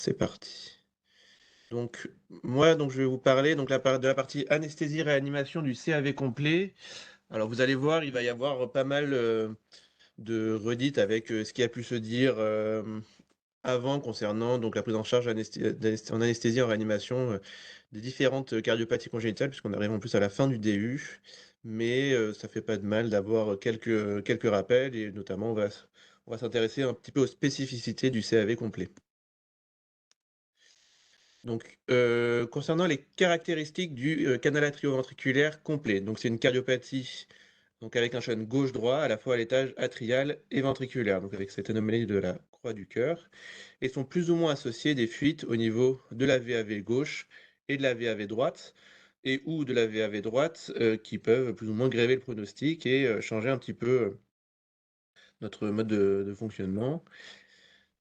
C'est parti. Donc, moi, je vais vous parler de la partie anesthésie-réanimation du CAV complet. Alors, vous allez voir, il va y avoir pas mal de redites avec ce qui a pu se dire avant concernant la prise en charge en anesthésie en réanimation des différentes cardiopathies congénitales, puisqu'on arrive en plus à la fin du DU. Mais ça fait pas de mal d'avoir quelques rappels et notamment on va s'intéresser un petit peu aux spécificités du CAV complet. Donc, concernant les caractéristiques du, canal atrioventriculaire complet, donc c'est une cardiopathie, donc avec un chêne gauche-droit à la fois à l'étage atrial et ventriculaire, donc avec cette anomalie de la croix du cœur et sont plus ou moins associées des fuites au niveau de la VAV gauche et de la VAV droite et ou de la VAV droite, qui peuvent plus ou moins gréver le pronostic et changer un petit peu, notre mode de fonctionnement.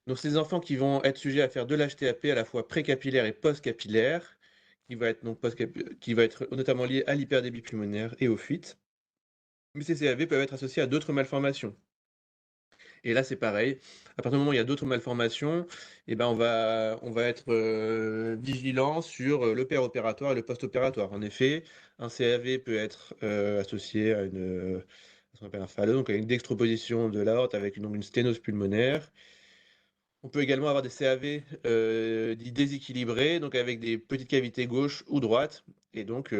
Donc c'est des enfants qui vont être sujets à faire de l'HTAP à la fois précapillaire et postcapillaire, qui va être notamment lié à l'hyperdébit pulmonaire et aux fuites. Mais ces CAV peuvent être associés à d'autres malformations. Et là, c'est pareil. À partir du moment où il y a d'autres malformations, eh ben, on va être vigilant sur le péropératoire et le post-opératoire. En effet, un CAV peut être associé à ce qu'on appelle un fallow, donc à une dextroposition de l'aorte avec une sténose pulmonaire. On peut également avoir des CAV dits déséquilibrés, donc avec des petites cavités gauche ou droite, et donc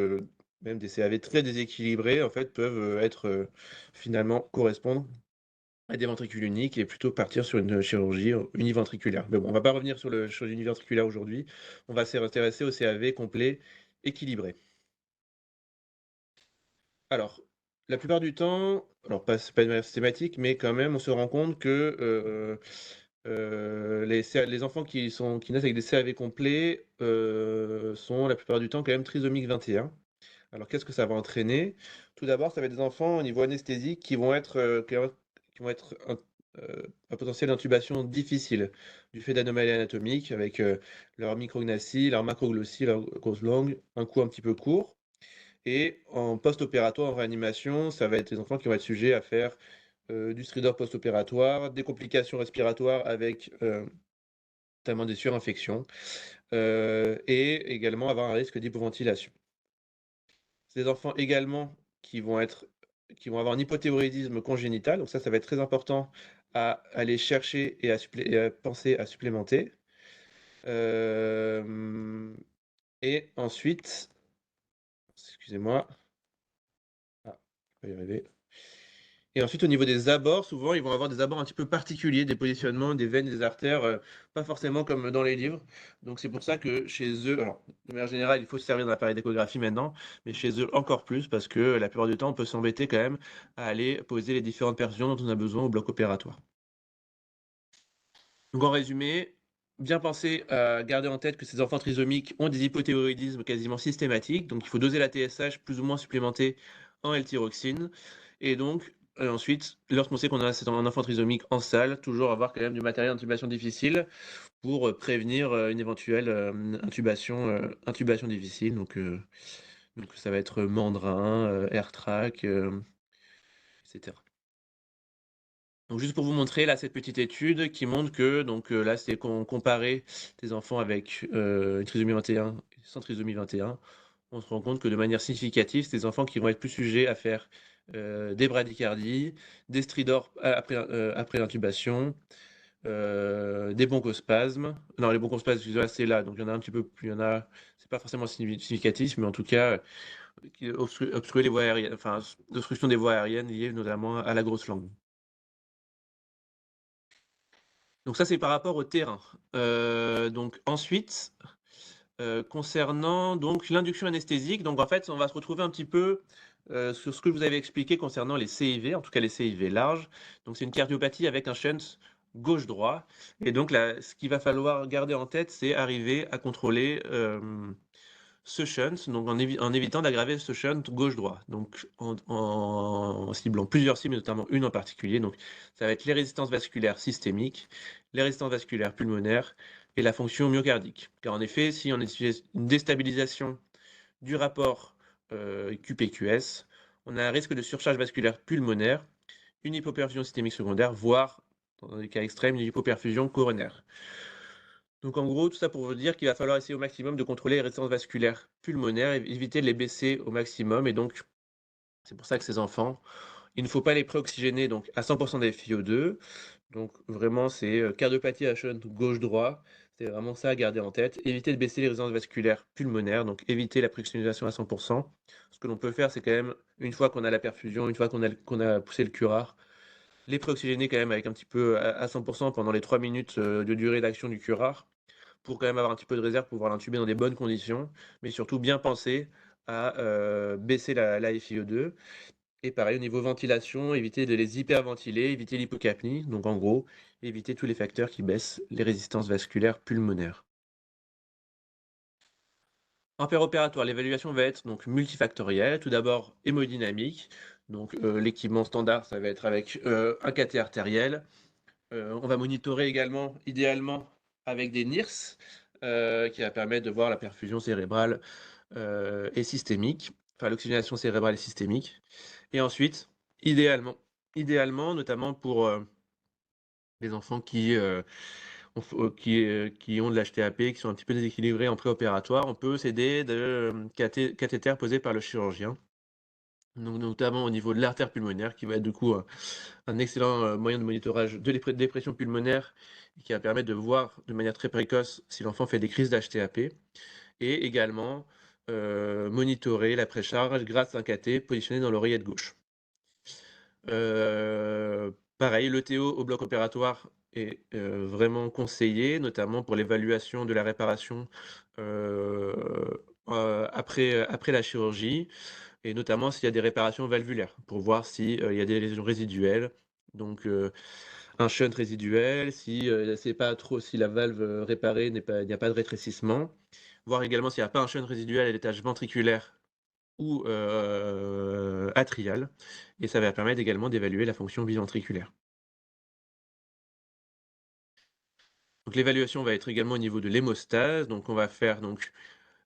même des CAV très déséquilibrés, en fait, peuvent être finalement correspondre à des ventricules uniques et plutôt partir sur une chirurgie univentriculaire. Mais bon, on va pas revenir sur le chirurgie univentriculaire aujourd'hui, on va s'intéresser au CAV complet équilibré. Alors, la plupart du temps, alors pas c'est pas de manière systématique, mais quand même, on se rend compte que, les enfants qui naissent avec des CAV complets, sont la plupart du temps quand même trisomiques 21. Alors qu'est-ce que ça va entraîner? Tout d'abord, ça va être des enfants au niveau anesthésique qui vont être à potentiel d'intubation difficile, du fait d'anomalies anatomiques avec, leur micrognathissie, leur macroglossie, leur grosse langue, un cou un petit peu court. Et en post-opératoire, en réanimation, ça va être des enfants qui vont être sujets à faire, du stridor post-opératoire, des complications respiratoires avec, notamment des surinfections, et également avoir un risque d'hypoventilation. C'est des enfants également qui vont avoir un hypothyroïdisme congénital, donc ça va être très important à aller chercher et à penser à supplémenter. Hem et ensuite, excusez-moi, ah, je vais y arriver. Et ensuite, au niveau des abords, souvent, ils vont avoir des abords un petit peu particuliers, des positionnements des veines et des artères, pas forcément comme dans les livres. Donc c'est pour ça que chez eux alors, de manière générale, il faut se servir d'un appareil d'échographie maintenant, mais chez eux encore plus parce que la plupart du temps, on peut s'embêter quand même à aller poser les différentes perfusions dont on a besoin au bloc opératoire. Donc en résumé, bien penser à garder en tête que ces enfants trisomiques ont des hypothyroïdismes quasiment systématiques, donc il faut doser la TSH plus ou moins supplémentée en L-thyroxine et donc ensuite, lorsqu'on sait qu'on a un enfant trisomique en salle, toujours avoir quand même du matériel d'intubation difficile pour, prévenir, une éventuelle, intubation difficile donc ça va être mandrin, AirTrack, et cetera. Donc juste pour vous montrer là cette petite étude qui montre que là c'est comparé des enfants avec, une trisomie 21 et sans trisomie 21. On se rend compte que de manière significative, c'est des enfants qui vont être plus sujets à faire, des bradycardies, des stridors après l'intubation, des bronchospasmes. Non, les bronchospasmes, excusez-moi, c'est là, donc il y en a un petit peu plus, il y en a c'est pas forcément significatif, mais en tout cas, qui obstruer les voies aériennes, enfin, l'obstruction des voies aériennes liées notamment à la grosse langue. Donc ça, c'est par rapport au terrain. Donc ensuite, concernant donc l'induction anesthésique, donc en fait, on va se retrouver un petit peu, sur ce que je vous avais expliqué concernant les CIV, en tout cas les CIV larges. Donc c'est une cardiopathie avec un shunt gauche-droit et donc là, ce qu'il va falloir garder en tête, c'est arriver à contrôler, ce shunt, donc en évitant d'aggraver ce shunt gauche-droit. Donc en ciblant plusieurs cibles, notamment une en particulier. Donc ça va être les résistances vasculaires systémiques, les résistances vasculaires pulmonaires et la fonction myocardique. Car en effet, si on utilise une déstabilisation du rapport QPQS, on a un risque de surcharge vasculaire pulmonaire, une hypoperfusion systémique secondaire, voire, dans des cas extrêmes, une hypoperfusion coronaire. Donc en gros, tout ça pour vous dire qu'il va falloir essayer au maximum de contrôler les résistances vasculaires pulmonaires, éviter de les baisser au maximum. Et donc, c'est pour ça que ces enfants, il ne faut pas les préoxygéner donc à 100% des FiO2. Donc vraiment, c'est cardiopathie à shunt gauche-droit. C'est vraiment ça à garder en tête. Éviter de baisser les résistances vasculaires pulmonaires, donc éviter la préoxygénation à 100%. Ce que l'on peut faire, c'est quand même, une fois qu'on a la perfusion, une fois qu'on a poussé le curare, les préoxygéner quand même avec un petit peu à 100% pendant les 3 minutes de durée d'action du curare, pour quand même avoir un petit peu de réserve, pour pouvoir l'intuber dans des bonnes conditions, mais surtout bien penser à baisser la FiO2. Et pareil, au niveau ventilation, éviter de les hyperventiler, éviter l'hypocapnie, donc en gros, éviter tous les facteurs qui baissent les résistances vasculaires pulmonaires. En opératoire, l'évaluation va être donc multifactorielle. Tout d'abord, hémodynamique. Donc l'équipement standard, ça va être avec un cathé artériel. On va monitorer également, idéalement, avec des NIRS, qui va permettre de voir la perfusion cérébrale et systémique, enfin l'oxygénation cérébrale et systémique. Et ensuite, idéalement, notamment pour les enfants qui ont de l'HTAP, qui sont un petit peu déséquilibrés en préopératoire, on peut s'aider de cathéters posés par le chirurgien. Donc, notamment au niveau de l'artère pulmonaire, qui va être du coup un excellent moyen de monitorage de dépression pulmonaire, et qui va permettre de voir de manière très précoce si l'enfant fait des crises d'HTAP, et également monitorer la précharge grâce à un cathé positionné dans l'oreillette gauche. Pareil, l'ETO au bloc opératoire est vraiment conseillé, notamment pour l'évaluation de la réparation heu après la chirurgie, et notamment s'il y a des réparations valvulaires, pour voir si, il y a des lésions résiduelles. Donc un shunt résiduel, si la valve réparée il n'y a pas de rétrécissement. Voir également s'il n'y a pas un shunt résiduel à l'étage ventriculaire ou atrial, et ça va permettre également d'évaluer la fonction biventriculaire. Donc l'évaluation va être également au niveau de l'hémostase, donc on va faire donc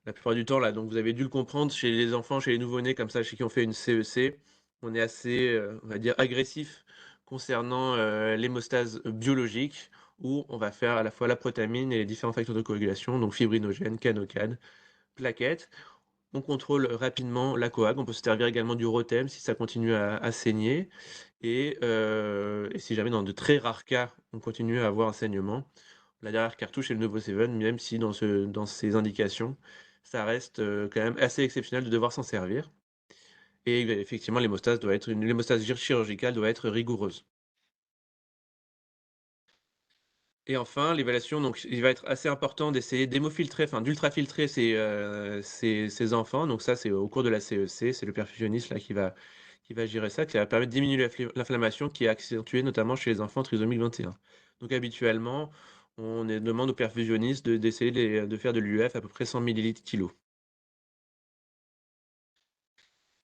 la plupart du temps là, donc vous avez dû le comprendre chez les enfants, chez les nouveau-nés comme ça, chez qui ont fait une CEC, on est assez, on va dire agressif concernant, l'hémostase biologique, où on va faire à la fois la protamine et les différents facteurs de coagulation, donc fibrinogène, canocane, plaquettes. On contrôle rapidement la coag. On peut se servir également du Rotem si ça continue à saigner, et si jamais dans de très rares cas, on continue à avoir un saignement, la dernière cartouche est le Novoseven, même si dans ces indications, ça reste, quand même assez exceptionnel de devoir s'en servir, et effectivement l'hémostase chirurgicale doit être rigoureuse. Et enfin, l'évaluation, donc il va être assez important d'essayer d'hémofiltrer, enfin d'ultrafiltrer ces enfants. Donc ça, c'est au cours de la CEC, c'est le perfusionniste là qui va gérer ça, qui va permettre de diminuer l'inflammation qui est accentuée notamment chez les enfants trisomiques 21. Donc habituellement, demande au perfusionniste d'essayer de faire de l'UF à peu près 100 millilitres kilo.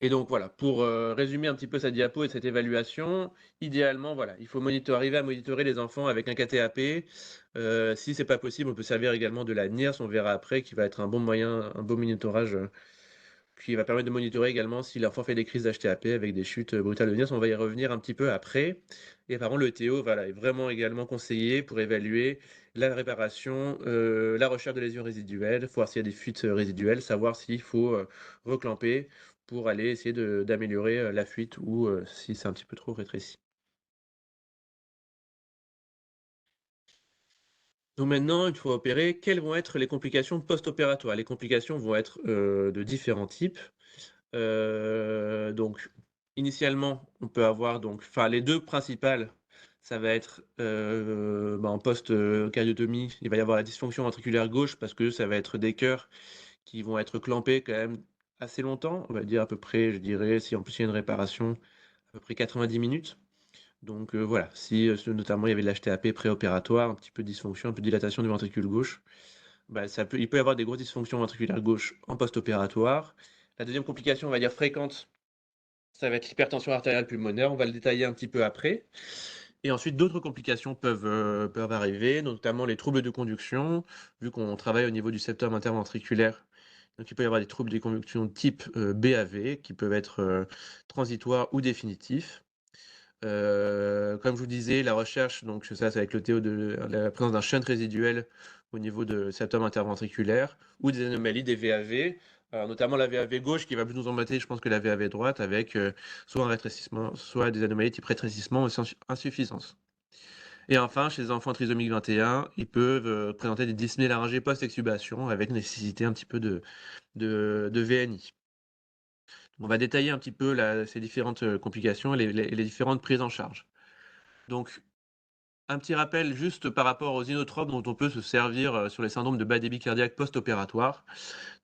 Et donc voilà, pour résumer un petit peu sa diapo et cette évaluation, idéalement, voilà, il faut arriver à monitorer les enfants avec un KTAP. Si c'est pas possible, on peut servir également de la NIRS, on verra après, qui va être un bon moyen, un bon monitorage, qui va permettre de monitorer également si l'enfant fait des crises d'HTAP avec des chutes brutales de NIRS. On va y revenir un petit peu après. Et par contre, le TO, voilà, est vraiment également conseillé pour évaluer la réparation, la recherche de lésions résiduelles, voir s'il y a des fuites résiduelles, savoir s'il faut reclamper pour aller essayer d'améliorer la fuite, ou si c'est un petit peu trop rétréci. Donc maintenant, il faut opérer. Quelles vont être les complications post-opératoires? Les complications vont être de différents types. Donc initialement, on peut avoir donc enfin les 2 principales, ça va être, en post, cardiotomie, il va y avoir la dysfonction ventriculaire gauche, parce que ça va être des cœurs qui vont être clampés quand même assez longtemps. On va dire à peu près, je dirais, si en plus il y a une réparation, à peu près 90 minutes. Donc voilà, si, notamment il y avait de l'HTAP préopératoire, un petit peu de dysfonction, un peu de dilatation du ventricule gauche, bah, il peut y avoir des grosses dysfonctions ventriculaires gauche en post-opératoire. La deuxième complication, on va dire fréquente, ça va être l'hypertension artérielle pulmonaire, on va le détailler un petit peu après. Et ensuite, d'autres complications peuvent arriver, notamment les troubles de conduction, vu qu'on travaille au niveau du septum interventriculaire. Donc il peut y avoir des troubles de conduction type BAV, qui peuvent être transitoires ou définitifs. Comme je vous disais, la recherche, donc ça c'est avec le TO de la présence d'un shunt résiduel au niveau de septum interventriculaire ou des anomalies des VAV, notamment la VAV gauche qui va plus nous embêter, je pense, que la VAV droite, avec soit un rétrécissement, soit des anomalies type rétrécissement ou insuffisance. Et enfin, chez les enfants trisomiques 21, ils peuvent présenter des dyspnées laryngées post-extubation avec nécessité un petit peu de VNI. On va détailler un petit peu ces différentes complications et les différentes prises en charge. Donc, un petit rappel juste par rapport aux inotropes dont on peut se servir sur les syndromes de bas débit cardiaque post-opératoire.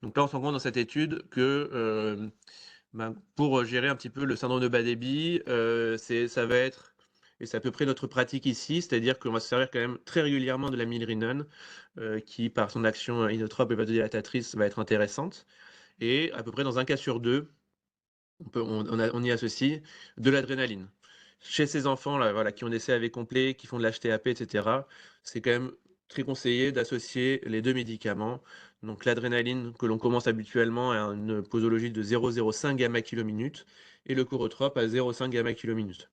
Donc là, on se rend compte dans cette étude que pour gérer un petit peu le syndrome de bas débit, ça va être, et c'est à peu près notre pratique ici, c'est-à-dire qu'on va se servir quand même très régulièrement de la milrinone, qui par son action inotrope et vasodilatatrice va être intéressante. Et à peu près dans un cas sur deux, on y associe de l'adrénaline. Chez ces enfants là, voilà, qui ont des CAV complets, qui font de l'HTAP, etc., c'est quand même très conseillé d'associer les deux médicaments. Donc l'adrénaline que l'on commence habituellement à une posologie de 0,05 gamma km et le chorotrope à 0,5 gamma km.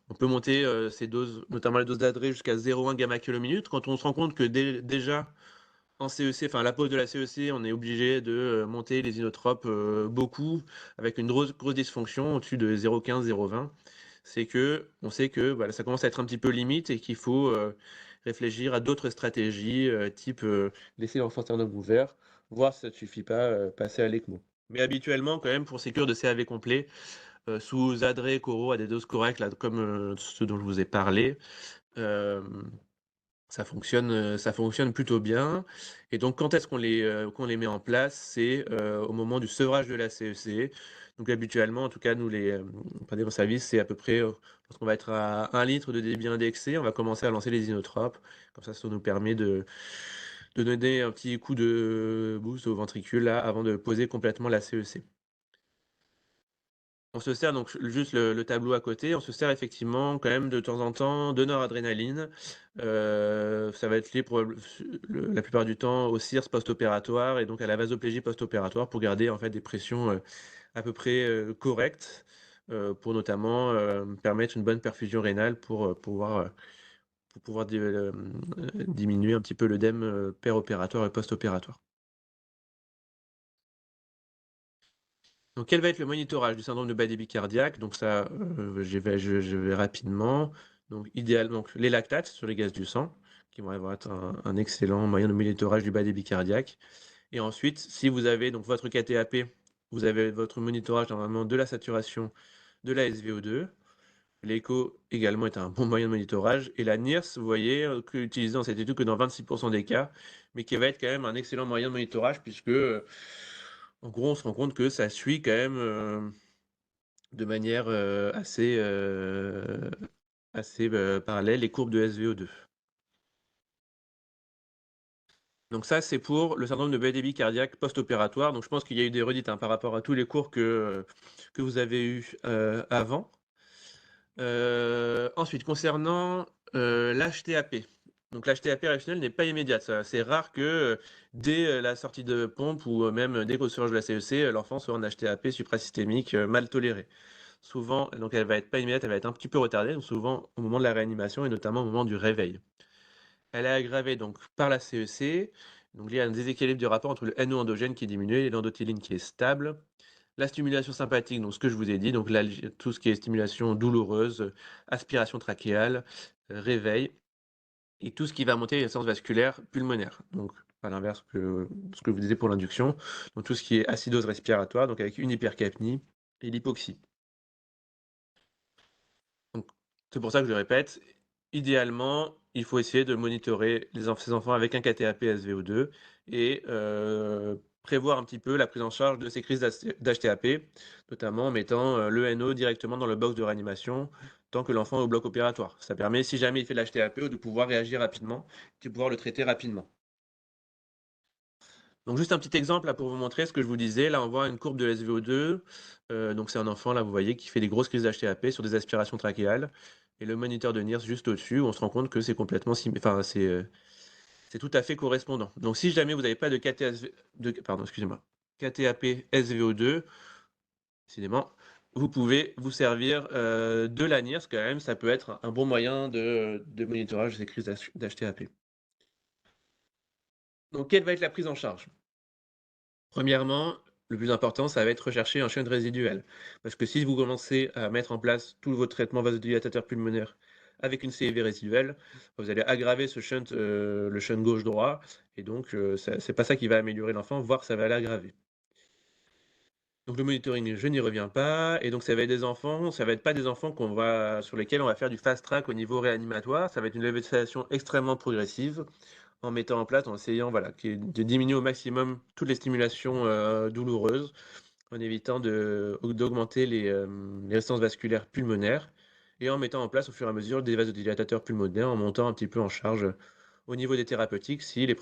On peut monter ces doses, notamment les doses d'adré, jusqu'à 0,1 gamma km. Quand on se rend compte que déjà en CEC, enfin à la pause de la CEC, on est obligé de monter les inotropes beaucoup, avec une grosse dysfonction au-dessus de 0,15, 0,20. C'est que on sait que voilà, ça commence à être un petit peu limite et qu'il faut réfléchir à d'autres stratégies, type laisser l'enfant sternum ouvert, voir si ça ne suffit pas, passer à l'ECMO. Mais habituellement, quand même, pour ces cures de CAV complet, sous adré, coro à des doses correctes, là, comme ce dont je vous ai parlé, euh, ça fonctionne plutôt bien. Et donc, quand est-ce qu'on les met en place? C'est au moment du sevrage de la CEC. Donc, habituellement, en tout cas, nous, les services, c'est à peu près, lorsqu'on va être à 1 litre de débit indexé, on va commencer à lancer les inotropes. Comme ça nous permet de donner un petit coup de boost au ventricule là, avant de poser complètement la CEC. On se sert donc juste le tableau à côté, on se sert effectivement quand même de temps en temps de noradrénaline. Ça va être lié pour la plupart du temps au CIRS post-opératoire et donc à la vasoplégie post-opératoire pour garder en fait des pressions à peu près correctes, pour notamment permettre une bonne perfusion rénale pour pouvoir diminuer un petit peu l'œdème péropératoire et post-opératoire. Donc, quel va être le monitorage du syndrome de bas débit cardiaque? Donc ça, je vais rapidement. Donc, idéalement, les lactates sur les gaz du sang, qui vont avoir être un excellent moyen de monitorage du bas débit cardiaque. Et ensuite, si vous avez donc votre KTAP, vous avez votre monitorage normalement de la saturation de la SVO2. L'écho également est un bon moyen de monitorage. Et la NIRS, vous voyez, que utilisée dans cette étude que dans 26% des cas, mais qui va être quand même un excellent moyen de monitorage puisque, en gros, on se rend compte que ça suit quand même de manière assez parallèle les courbes de SVO2. Donc ça, c'est pour le syndrome de bas débit cardiaque post-opératoire. Donc je pense qu'il y a eu des redites par rapport à tous les cours que vous avez eus avant. Ensuite, concernant l'HTAP. Donc l'HTAP réactionnelle n'est pas immédiate. C'est rare que dès la sortie de pompe ou même dès qu'au surge de la CEC, l'enfant soit en HTAP suprasystémique mal toléré. Souvent, donc elle va être pas immédiate, elle va être un petit peu retardée, donc souvent au moment de la réanimation et notamment au moment du réveil. Elle est aggravée donc par la CEC, donc il y a un déséquilibre du rapport entre le NO endogène qui est diminué et l'endothéline qui est stable. La stimulation sympathique, donc ce que je vous ai dit, donc là, tout ce qui est stimulation douloureuse, aspiration trachéale, réveil, et tout ce qui va monter les séances vasculaires pulmonaires. Donc, à l'inverse que ce que vous disiez pour l'induction, donc tout ce qui est acidose respiratoire, donc avec une hypercapnie et l'hypoxie. Donc, c'est pour ça que je le répète, idéalement, il faut essayer de monitorer ces enfants avec un KTAP SVO2 et prévoir un petit peu la prise en charge de ces crises d'HTAP, notamment en mettant le NO directement dans le box de réanimation tant que l'enfant est au bloc opératoire. Ça permet, si jamais il fait de l'HTAP, de pouvoir réagir rapidement et de pouvoir le traiter rapidement. Donc juste un petit exemple là pour vous montrer ce que je vous disais. Là, on voit une courbe de SVO2. Donc c'est un enfant, là, vous voyez, qui fait des grosses crises d'HTAP sur des aspirations trachéales. Et le moniteur de NIRS juste au-dessus, on se rend compte que c'est complètement enfin, c'est tout à fait correspondant. Donc si jamais vous n'avez pas de pardon, excusez-moi, KTAP SVO2, décidément, vous pouvez vous servir de la NIRS quand même. Ça peut être un bon moyen de monitorage de ces crises d'HTAP. Donc quelle va être la prise en charge? Premièrement, le plus important, ça va être rechercher un shunt résiduel. Parce que si vous commencez à mettre en place tout votre traitement vasodilatateur pulmonaire avec une CIV résiduelle, vous allez aggraver ce shunt, le shunt gauche-droit, et donc c'est pas ça qui va améliorer l'enfant, voire ça va l'aggraver. Donc le monitoring, je n'y reviens pas, et donc ça va être des enfants, ça va être pas des enfants sur lesquels on va faire du fast track au niveau réanimatoire, ça va être une législation extrêmement progressive, en mettant en place, en essayant, voilà, de diminuer au maximum toutes les stimulations douloureuses, en évitant d'augmenter les résistances vasculaires pulmonaires, et en mettant en place au fur et à mesure des vasodilatateurs pulmonaires, en montant un petit peu en charge au niveau des thérapeutiques, si les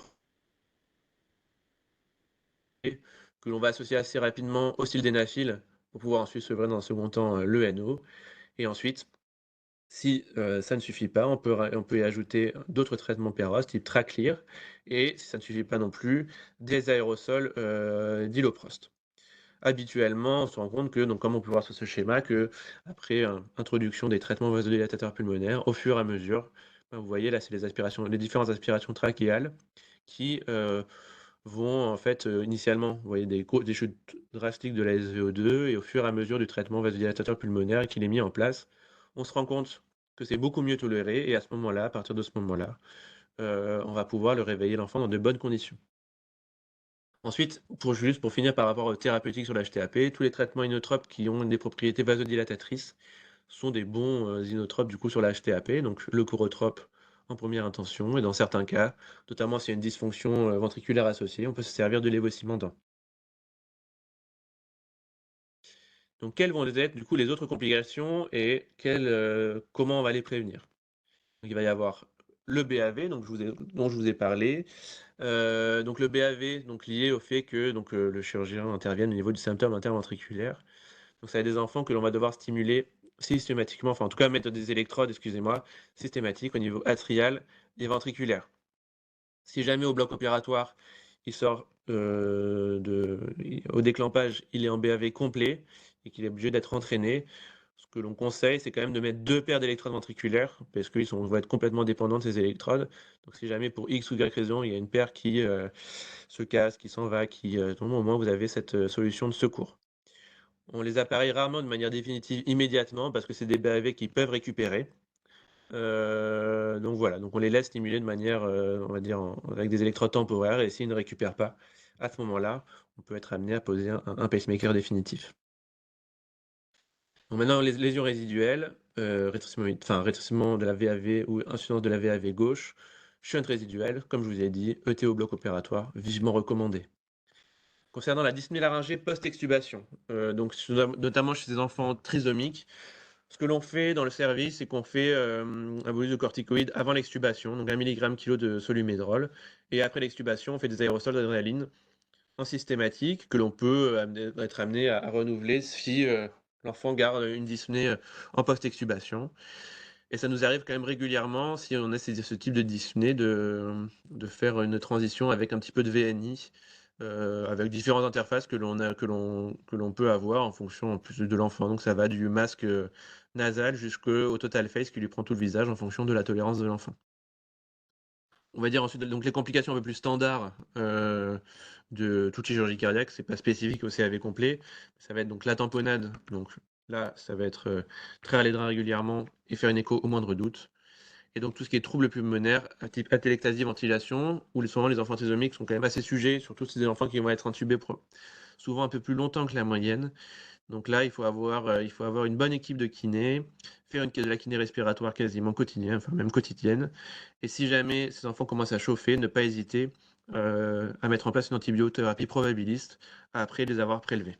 que l'on va associer assez rapidement au sildenafil, pour pouvoir ensuite sevrer dans un second temps le NO. Et ensuite, si ça ne suffit pas, on peut y ajouter d'autres traitements péros type Traclear, et si ça ne suffit pas non plus, des aérosols d'Iloprost. Habituellement, on se rend compte que, donc comme on peut voir sur ce schéma, que après introduction des traitements vasodilatateurs pulmonaires, au fur et à mesure, ben, vous voyez là, c'est les différentes aspirations trachéales qui vont en fait, initialement, vous voyez des chutes drastiques de la SVO2, et au fur et à mesure du traitement vasodilatateur pulmonaire qu'il est mis en place, on se rend compte que c'est beaucoup mieux toléré, et à ce moment-là, à partir de ce moment-là, on va pouvoir le réveiller l'enfant dans de bonnes conditions. Ensuite, pour finir par rapport aux thérapeutiques sur l'HTAP, tous les traitements inotropes qui ont des propriétés vasodilatatrices sont des bons, inotropes du coup sur la HTAP, donc le chorotrope en première intention, et dans certains cas, notamment s'il y a une dysfonction, ventriculaire associée, on peut se servir de lévosimendan. Donc quelles vont être du coup les autres complications, et comment on va les prévenir? Donc il va y avoir le BAV, dont je vous ai parlé. Donc le BAV, donc lié au fait que le chirurgien intervienne au niveau du symptôme interventriculaire. Donc ça va être des enfants que l'on va devoir stimuler systématiquement, enfin en tout cas mettre des électrodes, excusez-moi, systématiques au niveau atrial et ventriculaire. Si jamais au bloc opératoire, il sort, au déclampage, il est en BAV complet et qu'il est obligé d'être entraîné, ce que l'on conseille, c'est quand même de mettre 2 paires d'électrodes ventriculaires, parce vont être complètement dépendants de ces électrodes. Donc si jamais pour X ou Y raison, il y a une paire qui, se casse, qui s'en va, qui, tombe, au moins vous avez cette, solution de secours. On les appareille rarement de manière définitive immédiatement, parce que c'est des BAV qui peuvent récupérer. Donc voilà, donc on les laisse stimuler de manière, on va dire avec des électrodes temporaires, et s'ils ne récupèrent pas, à ce moment-là, on peut être amené à poser un pacemaker définitif. Donc maintenant, les lésions résiduelles, rétrécissement de la VAV ou insuffisance de la VAV gauche, shunt résiduel, comme je vous ai dit, ET au bloc opératoire, vivement recommandé. Concernant la dyspnée laryngée post-extubation, donc notamment chez ces enfants trisomiques, ce que l'on fait dans le service, c'est qu'on fait un bolus de corticoïdes avant l'extubation, donc 1 mg/kg de Solumédrol, et après l'extubation, on fait des aérosols d'adrénaline en systématique que l'on peut être amené à renouveler si l'enfant garde une dyspnée en post-extubation. Et ça nous arrive quand même régulièrement, si on a ce type de dyspnée, de faire une transition avec un petit peu de VNI, avec différentes interfaces que l'on peut avoir en fonction en plus de l'enfant. Donc ça va du masque nasal jusqu'au total face qui lui prend tout le visage en fonction de la tolérance de l'enfant. On va dire ensuite, donc les complications un peu plus standards de toute chirurgie cardiaque, c'est pas spécifique au CAV complet, ça va être donc la tamponnade, donc là ça va être traire les drains régulièrement et faire une écho au moindre doute. Et donc tout ce qui est troubles pulmonaires, type atélectasie, ventilation, où souvent les enfants trisomiques sont quand même assez sujets, surtout si c'est des enfants qui vont être intubés souvent un peu plus longtemps que la moyenne. Donc là, il faut avoir une bonne équipe de kinés, faire de la kiné respiratoire quasiment quotidienne, enfin même quotidienne. Et si jamais ces enfants commencent à chauffer, ne pas hésiter à mettre en place une antibiothérapie probabiliste après les avoir prélevés.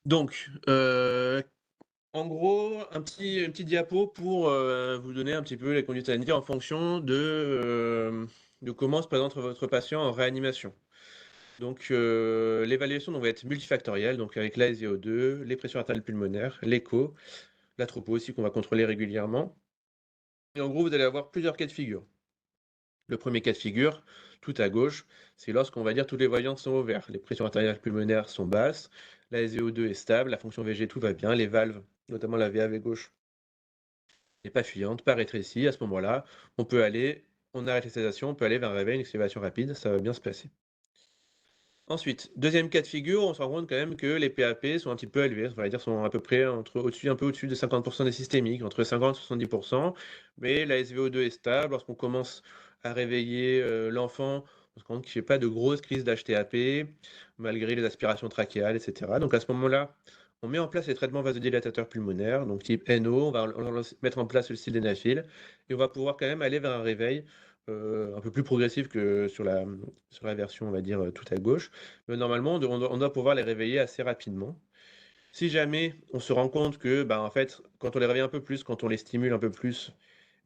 Donc, en gros, une petite diapo pour vous donner un petit peu les conduites sanitaires en fonction de comment se présente votre patient en réanimation. Donc, l'évaluation va être multifactorielle, donc avec l'ASO2, les pressions artérielles pulmonaires, l'écho, la tropo aussi qu'on va contrôler régulièrement. Et en gros, vous allez avoir plusieurs cas de figure. Le premier cas de figure, tout à gauche, c'est lorsqu'on va dire toutes les voyantes sont au vert. Les pressions artérielles pulmonaires sont basses, la SVO2 est stable, la fonction VG, tout va bien, les valves, notamment la VAV gauche, n'est pas fuyante, pas rétrécie. À ce moment-là, on peut aller on arrête les sédations, on peut aller vers un réveil, une extubation rapide, ça va bien se passer. Ensuite, deuxième cas de figure, on se rend compte quand même que les PAP sont un petit peu élevés, on va dire sont à peu près un peu au-dessus de 50% des systémiques, entre 50 et 70%, mais la SVO2 est stable. Lorsqu'on commence à réveiller l'enfant, on se rend compte qu'il n'y a pas de grosses crises d'HTAP, malgré les aspirations trachéales, etc. Donc à ce moment-là, on met en place les traitements vasodilatateurs pulmonaires, donc type NO, on va mettre en place le sildenafil, et on va pouvoir quand même aller vers un réveil un peu plus progressif que sur la version, on va dire, tout à gauche. Mais normalement, on doit pouvoir les réveiller assez rapidement. Si jamais on se rend compte que, bah, en fait, quand on les réveille un peu plus, quand on les stimule un peu plus,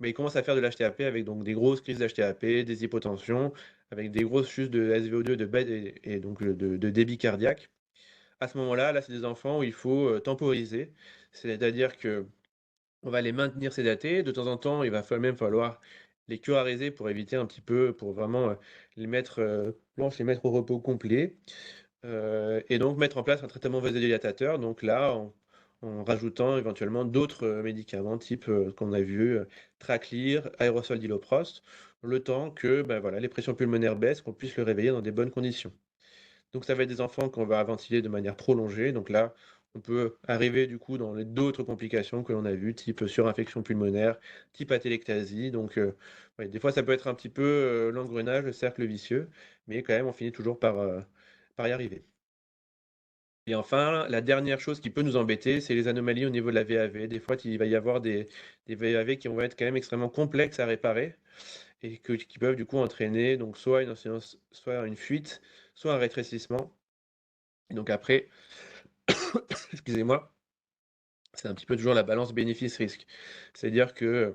bah, ils commencent à faire de l'HTAP avec donc des grosses crises d'HTAP, des hypotensions, avec des grosses chutes de SVO2 et donc de débit cardiaque. À ce moment-là, là, c'est des enfants où il faut temporiser, c'est-à-dire que on va les maintenir sédatés. De temps en temps, il va même falloir les curariser pour éviter un petit peu, pour vraiment les mettre au repos complet. Et donc mettre en place un traitement vasodilatateur. Donc là, en rajoutant éventuellement d'autres médicaments, type qu'on a vu, Traclyr, aérosol d'iloprost, le temps que ben voilà, les pressions pulmonaires baissent, qu'on puisse le réveiller dans des bonnes conditions. Donc ça va être des enfants qu'on va ventiler de manière prolongée. Donc là, on peut arriver du coup dans les d'autres complications que l'on a vues, type surinfection pulmonaire, type atélectasie. Donc ouais, des fois, ça peut être un petit peu l'engrenage, le cercle vicieux, mais quand même, on finit toujours par y arriver. Et enfin, la dernière chose qui peut nous embêter, c'est les anomalies au niveau de la VAV. Des fois, il va y avoir des VAV qui vont être quand même extrêmement complexes à réparer et qui peuvent du coup entraîner donc soit une insuffisance, soit une fuite, soit un rétrécissement. Et donc après, excusez-moi, c'est un petit peu toujours la balance bénéfice-risque. C'est-à-dire que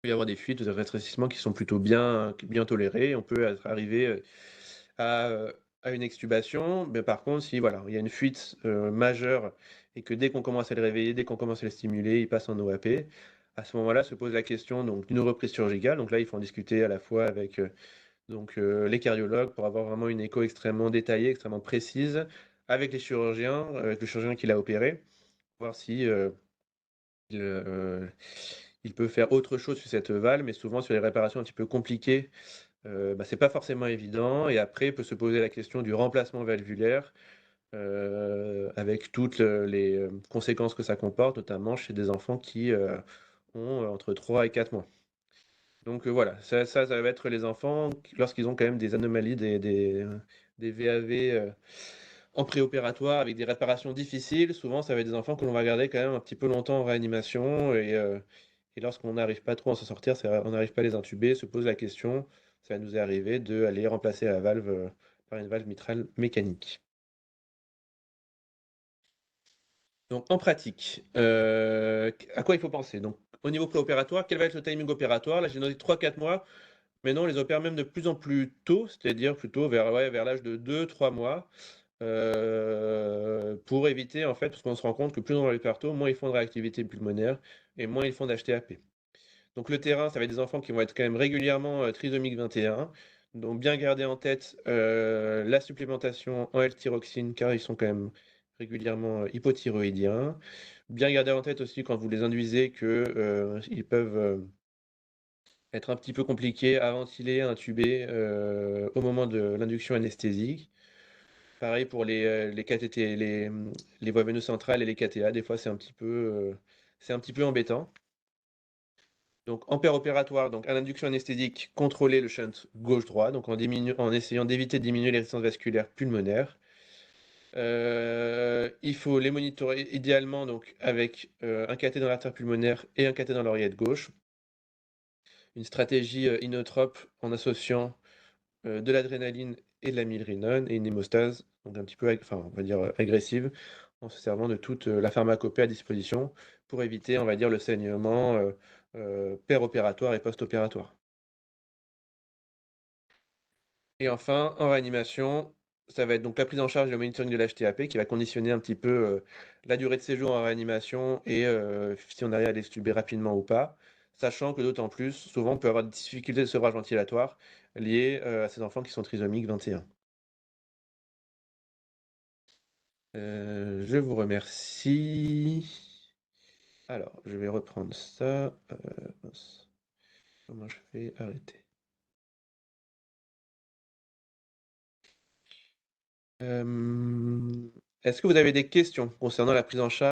peut y avoir des fuites ou des rétrécissements qui sont plutôt bien tolérés. On peut arriver à, euh, à une extubation. Mais par contre, si voilà, il y a une fuite majeure et que dès qu'on commence à le réveiller, dès qu'on commence à le stimuler, il passe en OAP, à ce moment-là se pose la question donc d'une reprise chirurgicale. Donc là, il faut en discuter à la fois avec les cardiologues pour avoir vraiment une écho extrêmement détaillée, extrêmement précise, avec les chirurgiens, avec le chirurgien qui l'a opéré, voir si il, il peut faire autre chose sur cette valve, mais souvent sur les réparations un petit peu compliquées, bah, c'est pas forcément évident. Et après, peut se poser la question du remplacement valvulaire, avec toutes les conséquences que ça comporte, notamment chez des enfants qui ont entre 3 et 4 mois. Donc voilà, ça va être les enfants lorsqu'ils ont quand même des anomalies, des VAV en préopératoire avec des réparations difficiles. Souvent, ça va être des enfants que l'on va garder quand même un petit peu longtemps en réanimation. Et lorsqu'on n'arrive pas trop à s'en sortir, on n'arrive pas à les intuber, se pose la question, ça nous est arrivé d'aller remplacer la valve par une valve mitrale mécanique. Donc en pratique, à quoi il faut penser? Donc au niveau préopératoire, quel va être le timing opératoire? Là, j'ai noté 3 4 mois. Maintenant, on les opère même de plus en plus tôt, c'est-à-dire plutôt vers l'âge de 2 3 mois, pour éviter, en fait, parce qu'on se rend compte que plus on va les faire tôt, moins ils font de réactivité pulmonaire et moins ils font d'HTAP. Donc le terrain, ça va être des enfants qui vont être quand même régulièrement trisomiques 21. Donc bien garder en tête la supplémentation en L-thyroxine, car ils sont quand même régulièrement hypothyroïdiens. Bien garder en tête aussi quand vous les induisez que ils peuvent être un petit peu compliqués à ventiler, à intuber au moment de l'induction anesthésique. Pareil pour les cathéters, les voies veineuses centrales et les KTA, des fois c'est un petit peu embêtant. Donc en opératoire, donc à l'induction anesthésique, contrôler le shunt gauche-droit, donc en essayant d'éviter de diminuer les résistances vasculaires pulmonaires. Il faut les monitorer idéalement donc avec un cathé dans l'artère pulmonaire et un cathé dans l'oreillette gauche. Une stratégie inotrope en associant de l'adrénaline et de la milrinone et une hémostase, donc un petit peu, enfin, on va dire agressive, en se servant de toute la pharmacopée à disposition pour éviter, on va dire, le saignement péropératoire et post-opératoire. Et enfin, en réanimation, ça va être donc la prise en charge et le monitoring de l'HTAP qui va conditionner un petit peu la durée de séjour en réanimation et si on arrive à l'extuber rapidement ou pas, sachant que d'autant plus, souvent, on peut avoir des difficultés de sevrage ventilatoire liées à ces enfants qui sont trisomiques 21. Je vous remercie. Alors, je vais reprendre ça. Mince. Comment je fais? Arrêter. Est-ce que vous avez des questions concernant la prise en charge